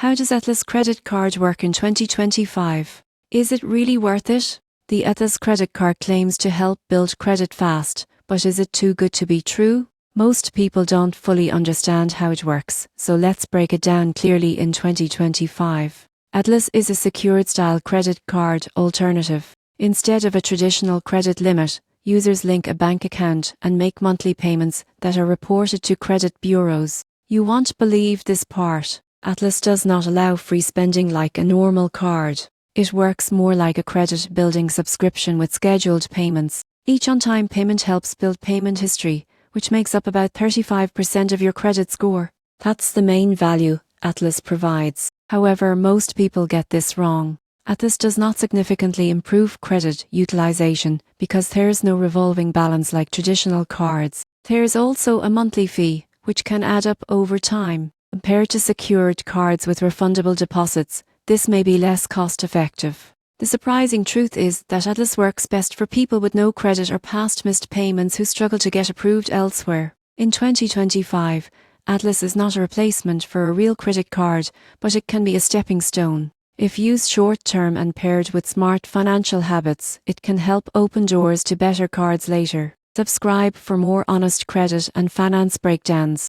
How does Atlas credit card work in 2025? Is it really worth it? The Atlas credit card claims to help build credit fast, but is it too good to be true? Most people don't fully understand how it works, so let's break it down clearly in 2025. Atlas is a secured-style credit card alternative. Instead of a traditional credit limit, users link a bank account and make monthly payments that are reported to credit bureaus. You won't believe this part. Atlas does not allow free spending like a normal card. It works more like a credit-building subscription with scheduled payments. Each on-time payment helps build payment history, which makes up about 35% of your credit score. That's the main value Atlas provides. However, most people get this wrong. Atlas does not significantly improve credit utilization because there's no revolving balance like traditional cards. There's also a monthly fee, which can add up over time. Compared to secured cards with refundable deposits, this may be less cost-effective. The surprising truth is that Atlas works best for people with no credit or past missed payments who struggle to get approved elsewhere. In 2025, Atlas is not a replacement for a real credit card, but it can be a stepping stone. If used short-term and paired with smart financial habits, it can help open doors to better cards later. Subscribe for more honest credit and finance breakdowns.